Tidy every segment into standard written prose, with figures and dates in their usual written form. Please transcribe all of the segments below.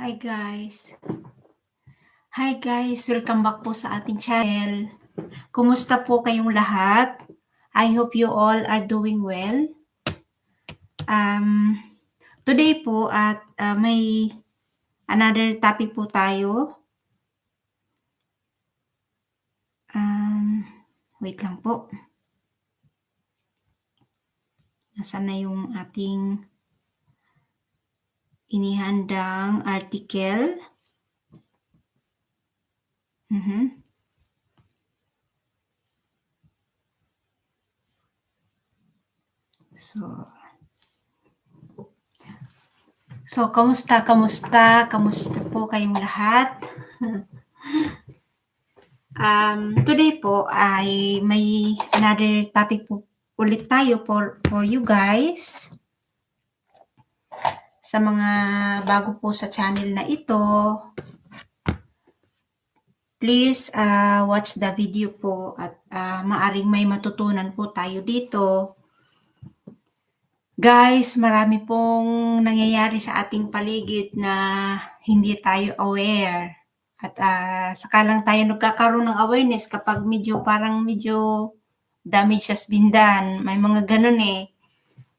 Hi guys. Hi guys, welcome back po sa ating channel. Kumusta po kayong lahat? I hope you all are doing well. Today po at may another topic po tayo. Wait lang po. Nasaan na yung ating inihandang article? So, kamusta po kayong lahat? Today po ay may another topic po ulit tayo for you guys. Sa mga bago po sa channel na ito, please watch the video po at maaring may matutunan po tayo dito. Guys, marami pong nangyayari sa ating paligid na hindi tayo aware. At saka lang tayo nagkakaroon ng awareness kapag medyo damage has been done. May mga ganun eh.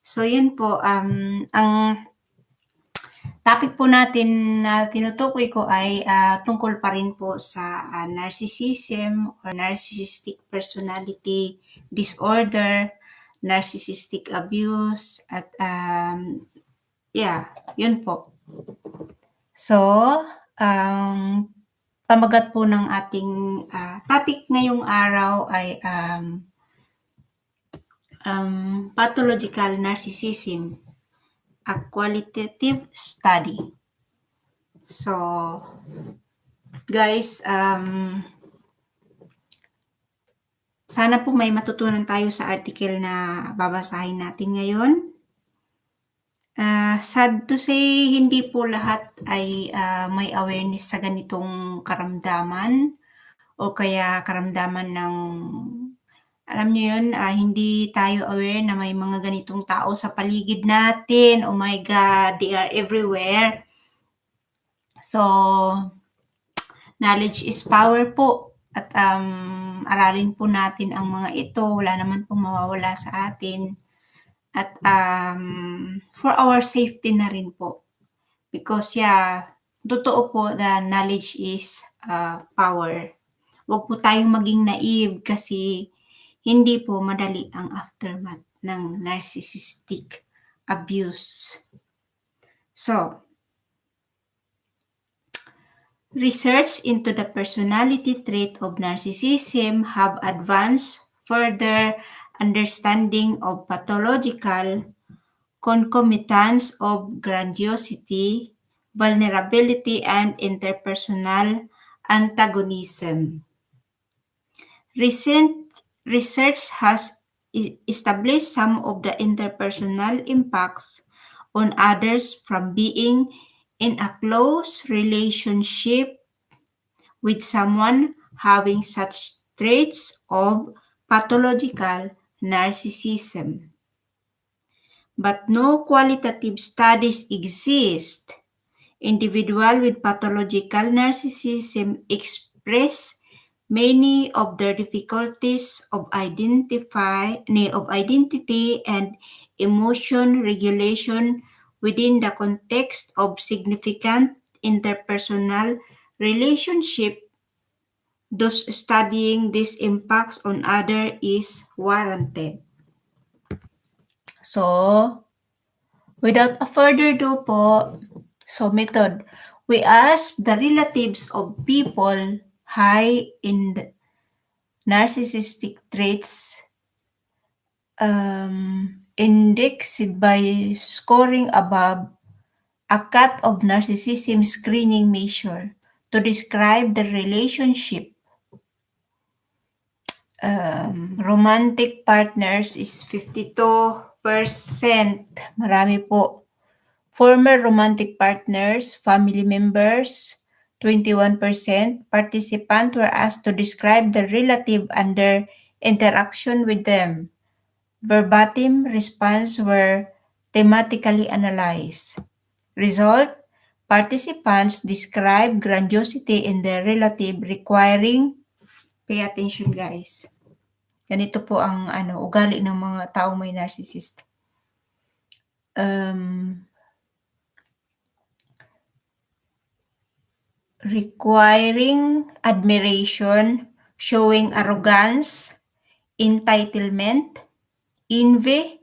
So yun po, ang topic po natin na tinutukoy ko ay tungkol pa rin po sa narcissism or narcissistic personality disorder, narcissistic abuse, at yun po. So, pamagat po ng ating topic ngayong araw ay pathological narcissism, a qualitative study. So, guys, sana po may matutunan tayo sa article na babasahin natin ngayon. Sad to say, hindi po lahat ay may awareness sa ganitong karamdaman o kaya karamdaman ng, alam niyo yun, hindi tayo aware na may mga ganitong tao sa paligid natin. Oh my God, they are everywhere. So, knowledge is power po. At aralin po natin ang mga ito. Wala naman pong mawawala sa atin. At for our safety na rin po. Because totoo po na knowledge is power. Huwag po tayong maging naive kasi hindi po madali ang aftermath ng narcissistic abuse. So, research into the personality trait of narcissism have advanced further understanding of pathological concomitants of grandiosity, vulnerability, and interpersonal antagonism. Recent research has established some of the interpersonal impacts on others from being in a close relationship with someone having such traits of pathological narcissism. But no qualitative studies exist. Individuals with pathological narcissism express many of their difficulties of identity and emotion regulation within the context of significant interpersonal relationship. Thus, studying these impacts on others is warranted. So, without a further ado po, so method, we ask the relatives of people high in the narcissistic traits indexed by scoring above a cut of narcissism screening measure to describe the relationship. Romantic partners is 52%. Marami po. Former romantic partners, family members, 21%. Participants were asked to describe the relative and their interaction with them. Verbatim response were thematically analyzed. Result, Participants describe grandiosity in their relative requiring, pay attention guys, ganito po ang ugali ng mga taong may narcissist. Requiring admiration, showing arrogance, entitlement, envy,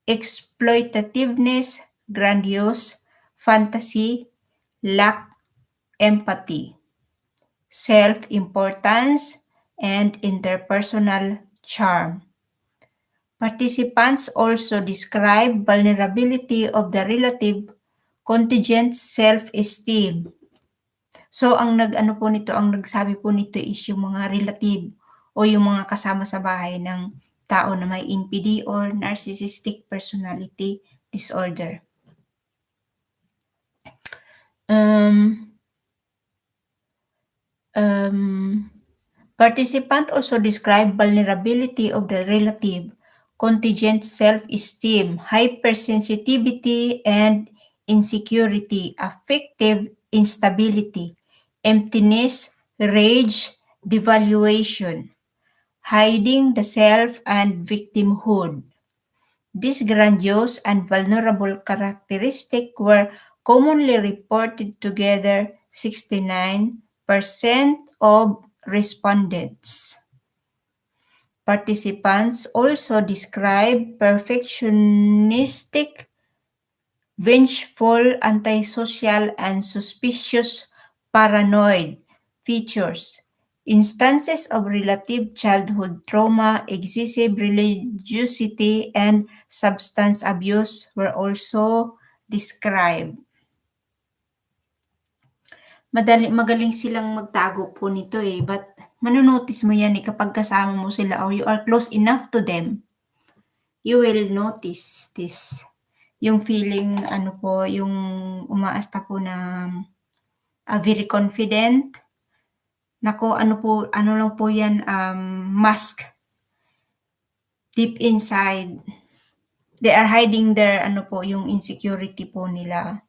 exploitativeness, grandiose, fantasy, lack empathy, self-importance, and interpersonal charm. Participants also describe vulnerability of the relative contingent self-esteem. So, ang nagsabi po nito is yung mga relative o yung mga kasama sa bahay ng tao na may NPD or narcissistic personality disorder. Participant also describe vulnerability of the relative, contingent self-esteem, hypersensitivity and insecurity, affective instability, emptiness, rage, devaluation, hiding the self and victimhood. These grandiose and vulnerable characteristics were commonly reported together 69% of respondents. Participants also describe perfectionistic, vengeful, antisocial, and suspicious paranoid features. Instances of relative childhood trauma, excessive religiosity, and substance abuse were also described. Magaling silang magtago po nito but manonotice mo yan kapag kasama mo sila or you are close enough to them, you will notice this. Yung feeling, yung umaasta po na very confident. Nako, ano lang po yan, mask. Deep inside, they are hiding their, yung insecurity po nila.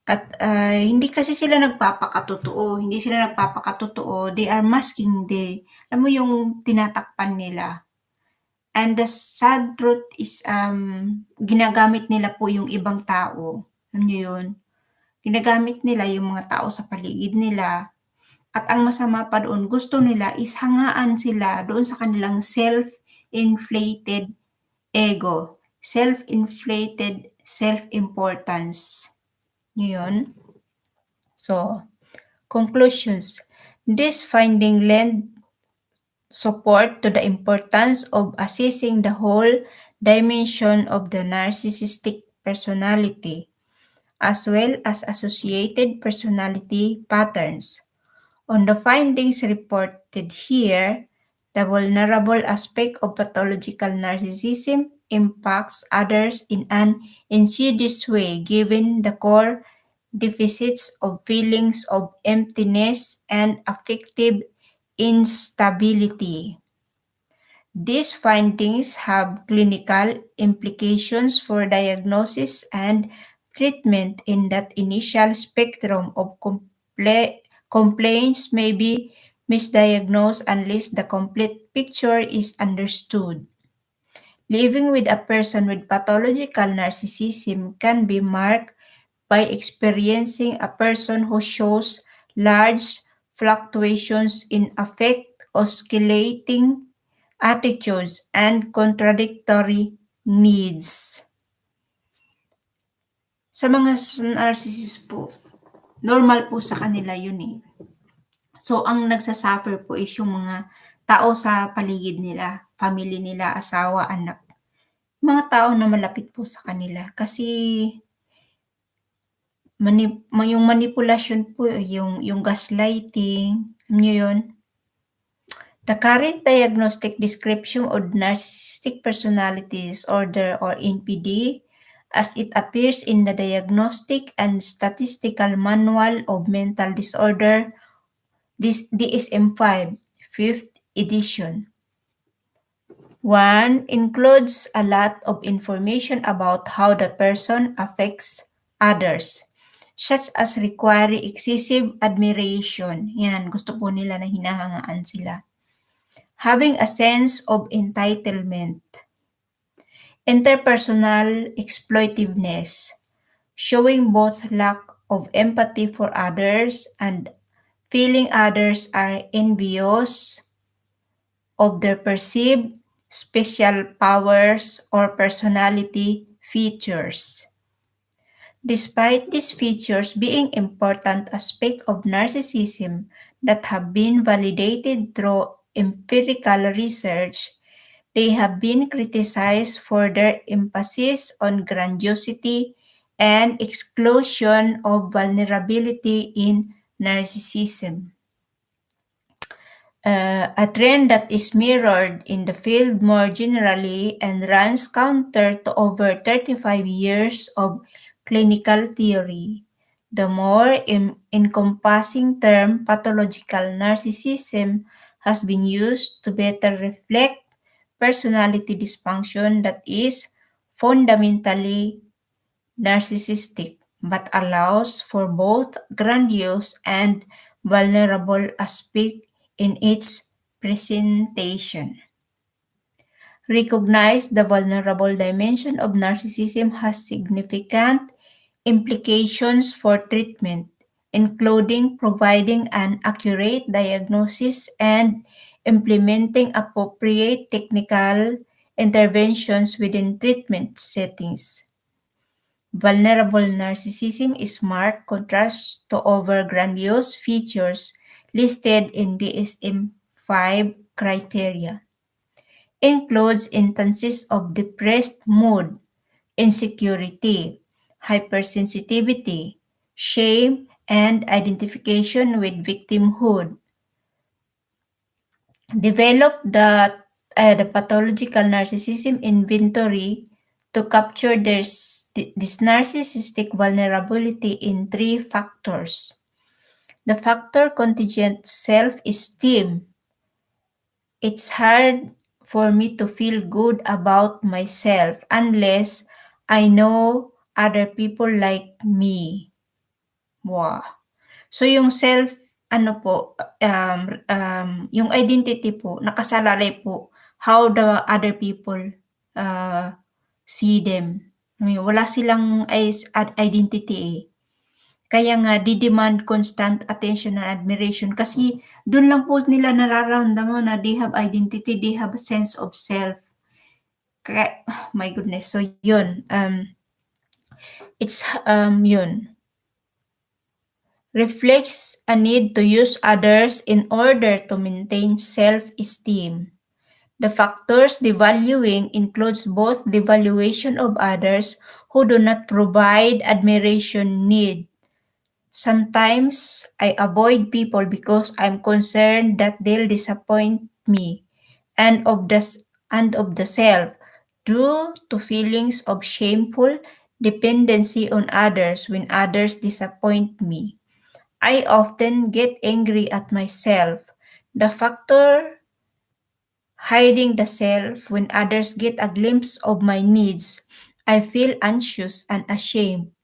At hindi kasi sila nagpapakatotoo. They are masking alam mo yung tinatakpan nila. And the sad truth is, ginagamit nila po yung ibang tao. Alam niyo yun? Ginagamit nila yung mga tao sa paligid nila. At ang masama pa doon, gusto nila is hangaan sila doon sa kanilang self-inflated ego. Self-inflated self-importance. Yun. So, conclusions. This finding lend support to the importance of assessing the whole dimension of the narcissistic personality, as well as associated personality patterns. On the findings reported here, the vulnerable aspect of pathological narcissism impacts others in an insidious way given the core deficits of feelings of emptiness and affective instability. These findings have clinical implications for diagnosis and treatment in that initial spectrum of complaints may be misdiagnosed unless the complete picture is understood. Living with a person with pathological narcissism can be marked by experiencing a person who shows large fluctuations in affect, oscillating attitudes, and contradictory needs. Sa mga narcissist po, normal po sa kanila yun So, ang nagsasuffer po is yung mga tao sa paligid nila, family nila, asawa, anak. Mga tao na malapit po sa kanila kasi yung manipulation po, yung gaslighting, alam niyo yun? The current diagnostic description of narcissistic personality disorder or NPD, as it appears in the Diagnostic and Statistical Manual of Mental Disorder, this DSM-5, 5th edition. 1. Includes a lot of information about how the person affects others. such as requiring excessive admiration. Yan, gusto po nila na hinahangaan sila. Having a sense of entitlement. Interpersonal exploitiveness, showing both lack of empathy for others and feeling others are envious of their perceived special powers or personality features. Despite these features being important aspects of narcissism that have been validated through empirical research, they have been criticized for their emphasis on grandiosity and exclusion of vulnerability in narcissism. A trend that is mirrored in the field more generally and runs counter to over 35 years of clinical theory. The more encompassing term pathological narcissism has been used to better reflect personality dysfunction that is fundamentally narcissistic but allows for both grandiose and vulnerable aspects in its presentation. Recognize the vulnerable dimension of narcissism has significant implications for treatment, including providing an accurate diagnosis and implementing appropriate technical interventions within treatment settings. Vulnerable narcissism is marked contrast to over grandiose features listed in DSM-5 criteria. Includes instances of depressed mood, insecurity, hypersensitivity, shame, and identification with victimhood. Develop the pathological narcissism inventory to capture this narcissistic vulnerability in three factors. The factor contingent self-esteem. It's hard for me to feel good about myself unless I know other people like me. Wow. So yung self ano po, yung identity po nakasalalay po how the other people uh, see them. I mean, wala silang identity eh. Kaya nga di-demand constant attention and admiration kasi dun lang po nila nararamdaman na they have identity, they have a sense of self. Kaya, oh my goodness. So yun, yun. Reflects a need to use others in order to maintain self-esteem. The factors devaluing includes both devaluation of others who do not provide admiration need. Sometimes I avoid people because I'm concerned that they'll disappoint me and of the self due to feelings of shameful dependency on others when others disappoint me. I often get angry at myself. The factor hiding the self when others get a glimpse of my needs, I feel anxious and ashamed,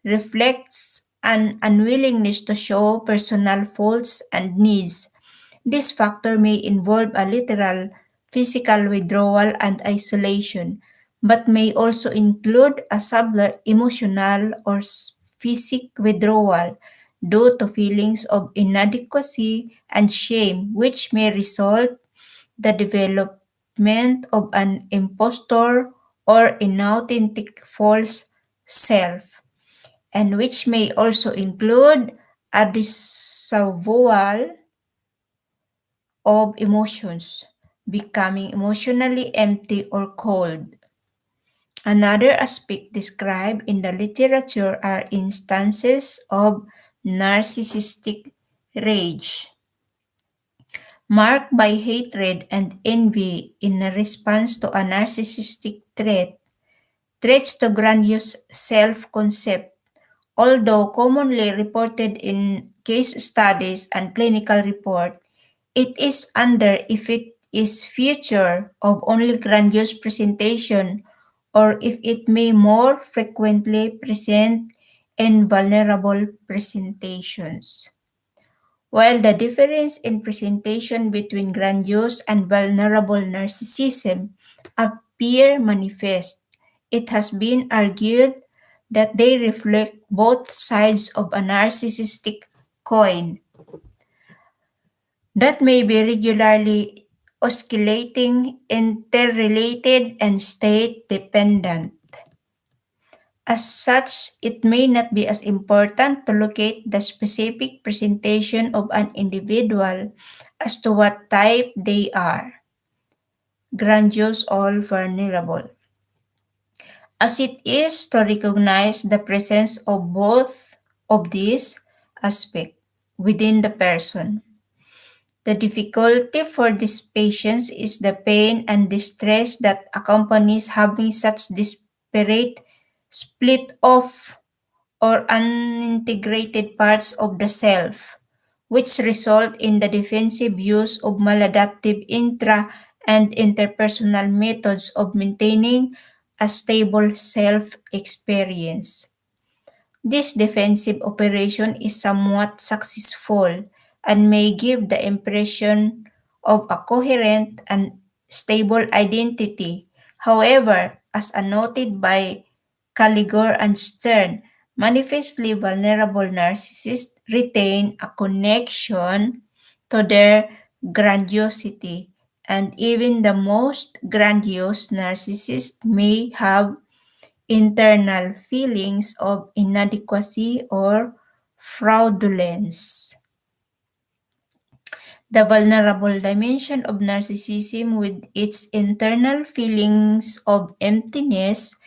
reflects an unwillingness to show personal faults and needs. This factor may involve a literal physical withdrawal and isolation, but may also include a subtler emotional or physical withdrawal due to feelings of inadequacy and shame, which may result the development of an impostor or inauthentic false self, and which may also include a disavowal of emotions, becoming emotionally empty or cold. Another aspect described in the literature are instances of narcissistic rage, marked by hatred and envy in response to a narcissistic threat. Threats to grandiose self-concept, although commonly reported in case studies and clinical report, it is under if it is feature of only grandiose presentation or if it may more frequently present and vulnerable presentations. While the difference in presentation between grandiose and vulnerable narcissism appear manifest, it has been argued that they reflect both sides of a narcissistic coin that may be regularly oscillating, interrelated, and state dependent. As such, it may not be as important to locate the specific presentation of an individual as to what type they are, grandiose or vulnerable, as it is to recognize the presence of both of these aspects within the person. The difficulty for these patients is the pain and distress that accompanies having such disparate split off or unintegrated parts of the self, which result in the defensive use of maladaptive intra and interpersonal methods of maintaining a stable self experience. This defensive operation is somewhat successful and may give the impression of a coherent and stable identity. However, as noted by Caligor and Stern, manifestly vulnerable narcissists retain a connection to their grandiosity, and even the most grandiose narcissist may have internal feelings of inadequacy or fraudulence. The vulnerable dimension of narcissism, with its internal feelings of emptiness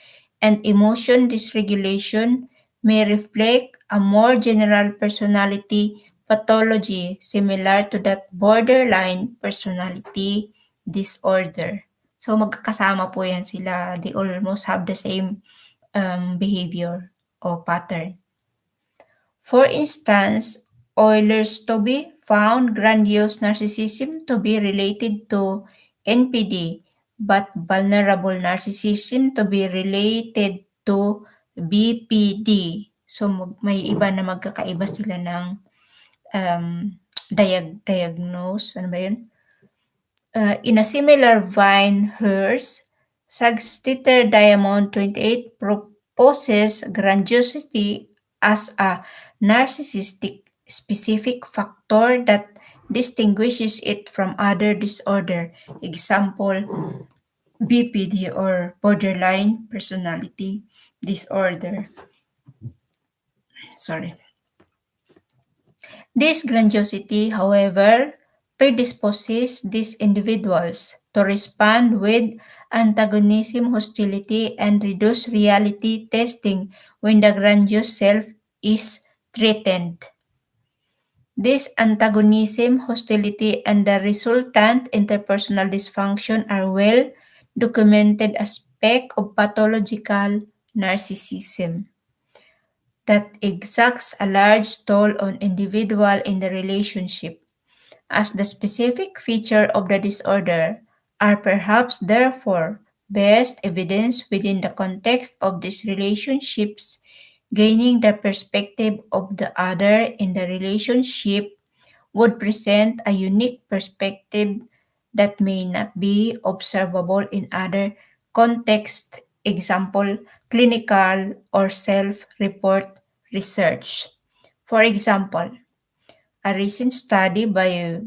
and emotion dysregulation, may reflect a more general personality pathology similar to that borderline personality disorder. So magkakasama po yan sila. They almost have the same behavior or pattern. For instance, Eulers-Tobbe found grandiose narcissism to be related to NPD, but vulnerable narcissism to be related to BPD. So may iba na magkakaiba sila ng diagnose. Ano ba yun? In a similar vein, Hearst, Sagstitter Diamond 28 proposes grandiosity as a narcissistic specific factor that distinguishes it from other disorder. Example, BPD or borderline personality disorder. This grandiosity, however, predisposes these individuals to respond with antagonism, hostility, and reduced reality testing when the grandiose self is threatened. This antagonism, hostility, and the resultant interpersonal dysfunction are well documented aspects of pathological narcissism that exacts a large toll on individual in the relationship, as the specific feature of the disorder are perhaps therefore best evidenced within the context of these relationships. Gaining the perspective of the other in the relationship would present a unique perspective that may not be observable in other contexts, example, clinical or self-report research. For example, a recent study by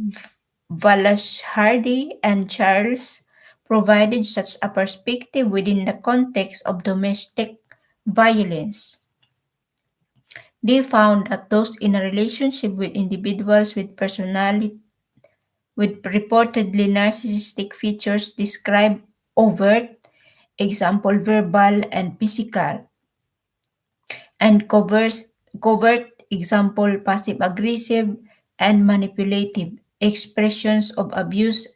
Valash Hardy and Charles provided such a perspective within the context of domestic violence. They found that those in a relationship with individuals with personality with reportedly narcissistic features describe overt, example verbal and physical, and covert, example passive aggressive and manipulative expressions of abuse,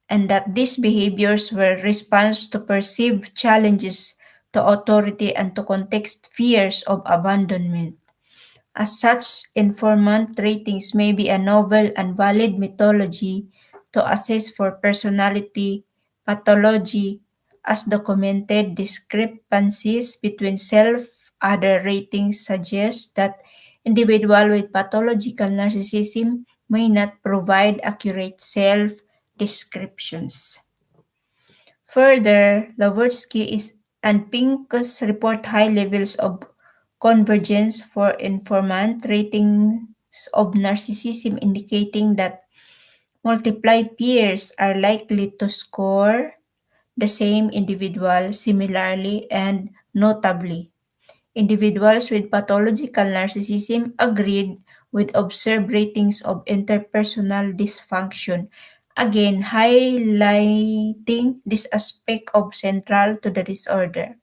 and that these behaviors were response to perceived challenges to authority and to context fears of abandonment. As such, informant ratings may be a novel and valid methodology to assess for personality pathology, as documented discrepancies between self other ratings suggest that individuals with pathological narcissism may not provide accurate self-descriptions. Further, Lavretsky and Pincus report high levels of convergence for informant ratings of narcissism, indicating that multiple peers are likely to score the same individual similarly and notably. Individuals with pathological narcissism agreed with observed ratings of interpersonal dysfunction, again highlighting this aspect of central to the disorder.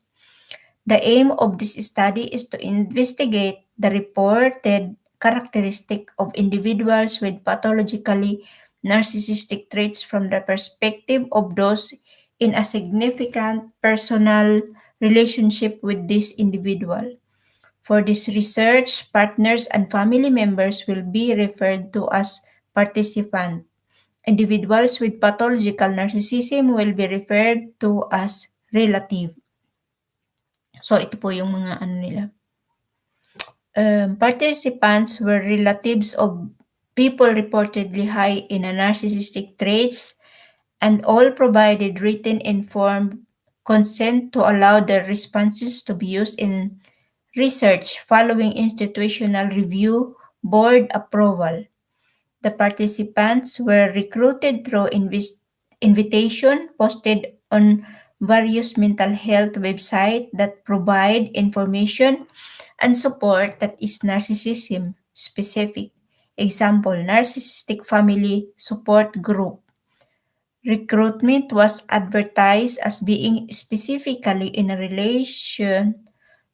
The aim of this study is to investigate the reported characteristic of individuals with pathologically narcissistic traits from the perspective of those in a significant personal relationship with this individual. For this research, partners and family members will be referred to as participants. Individuals with pathological narcissism will be referred to as relative. So, ito po yung mga ano nila. Participants were relatives of people reportedly high in a narcissistic traits and all provided written informed consent to allow their responses to be used in research following institutional review board approval. The participants were recruited through invitation posted on various mental health websites that provide information and support that is narcissism specific. Example, Narcissistic Family Support Group. Recruitment was advertised as being specifically in a relation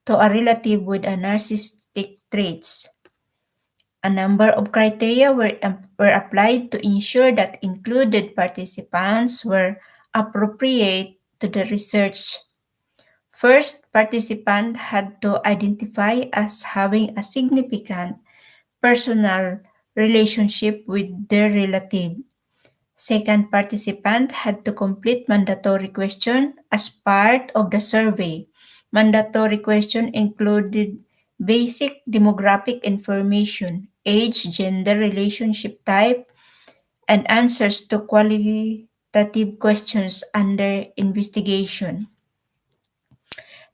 to a relative with a narcissistic traits. A number of criteria were applied to ensure that included participants were appropriate to the research. First, participant had to identify as having a significant personal relationship with their relative. Second, participant had to complete mandatory question as part of the survey. Mandatory question included basic demographic information, age, gender, relationship type, and answers to qualitative questions under investigation.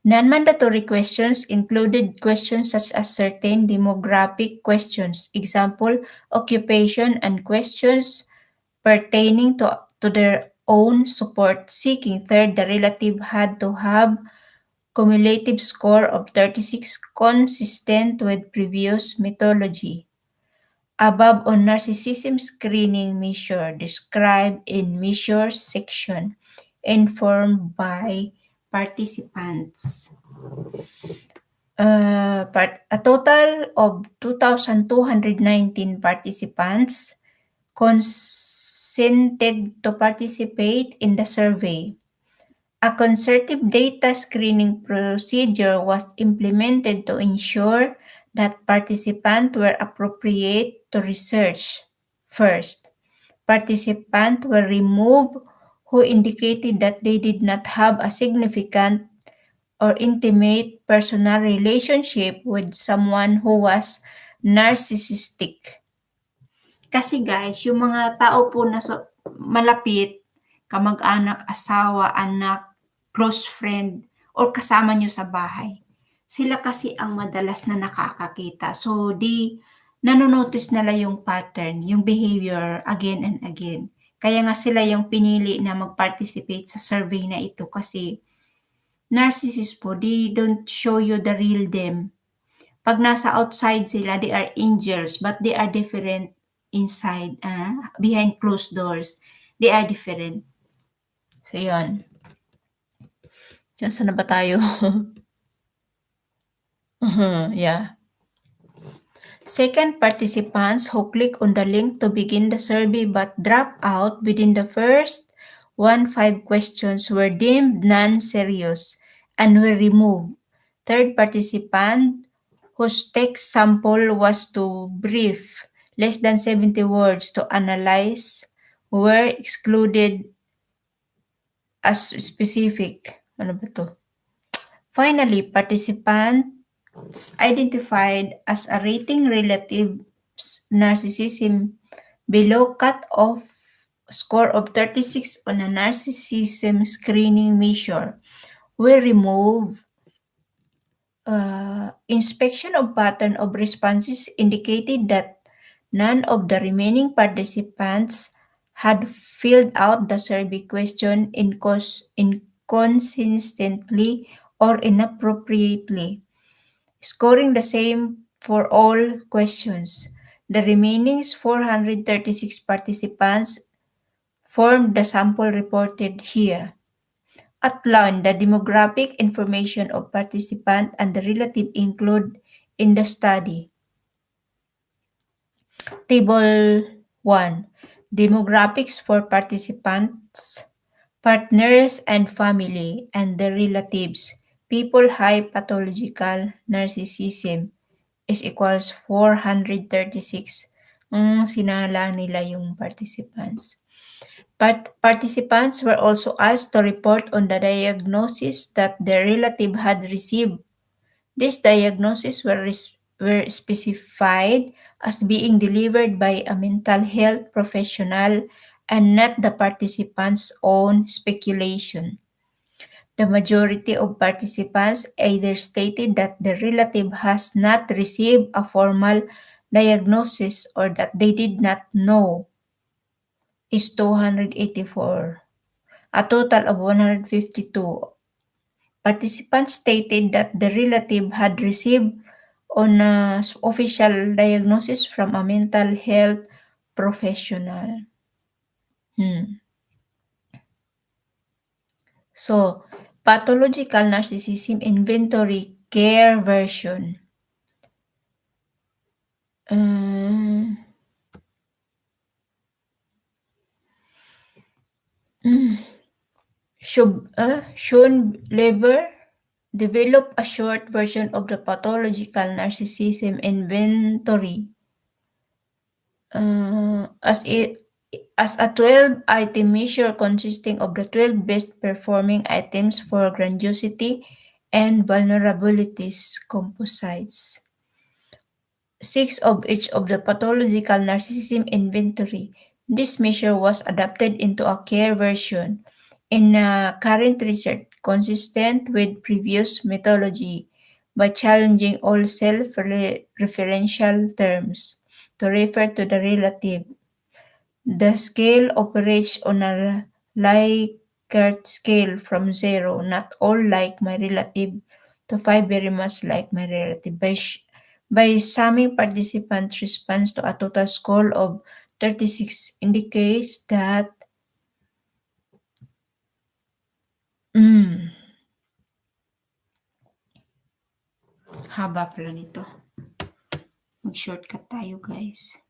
Non-mandatory questions included questions such as certain demographic questions, example, occupation, and questions pertaining to their own support seeking. Third, the relative had to have cumulative score of 36 consistent with previous methodology. Above on narcissism screening measure described in measures section informed by participants. A total of 2,219 participants consented to participate in the survey. A concerted data screening procedure was implemented to ensure that participants were appropriate to research. First, participants were removed who indicated that they did not have a significant or intimate personal relationship with someone who was narcissistic. Kasi guys, yung mga tao po na malapit, kamag-anak, asawa, anak, close friend, or kasama nyo sa bahay, sila kasi ang madalas na nakakakita. So, nanonotice nila yung pattern, yung behavior again and again. Kaya nga sila yung pinili na mag-participate sa survey na ito kasi narcissist po, they don't show you the real them. Pag nasa outside sila, they are angels, but they are different inside, behind closed doors. They are different. So, yun. Saan na ba tayo? Yeah. Second, participants who click on the link to begin the survey but drop out within the first 5 questions were deemed non-serious and were removed. Third, participant whose text sample was too brief, less than 70 words to analyze, were excluded as specific. Ano ba to? Finally, participant identified as a rating relative narcissism below cut-off score of 36 on a narcissism screening measure were removed. Inspection of pattern of responses indicated that none of the remaining participants had filled out the survey question inconsistently or inappropriately, scoring the same for all questions. The remaining 436 participants formed the sample reported here. Outline the demographic information of participant and the relative included in the study. Table 1. Demographics for participants, partners and family, and their relatives. People high pathological narcissism is equals 436. Sinala nila yung participants. Participants were also asked to report on the diagnosis that their relative had received. These diagnoses were specified as being delivered by a mental health professional and not the participants' own speculation. The majority of participants either stated that the relative has not received a formal diagnosis or that they did not know is 284. A total of 152 participants stated that the relative had received on a official diagnosis from a mental health professional. So, pathological narcissism inventory care version. Uh, Sean Leber developed a short version of the pathological narcissism inventory as a 12-item measure consisting of the 12 best performing items for grandiosity and vulnerabilities composites. 6 of each of the pathological narcissism inventory. This measure was adapted into a care version in current research consistent with previous methodology by challenging all self-referential terms to refer to the relative. The scale operates on a Likert scale from 0, not all like my relative, to 5, very much like my relative. By summing participants' response to a total score of 36 indicates that haba pala nito. Mag-shortcut tayo guys.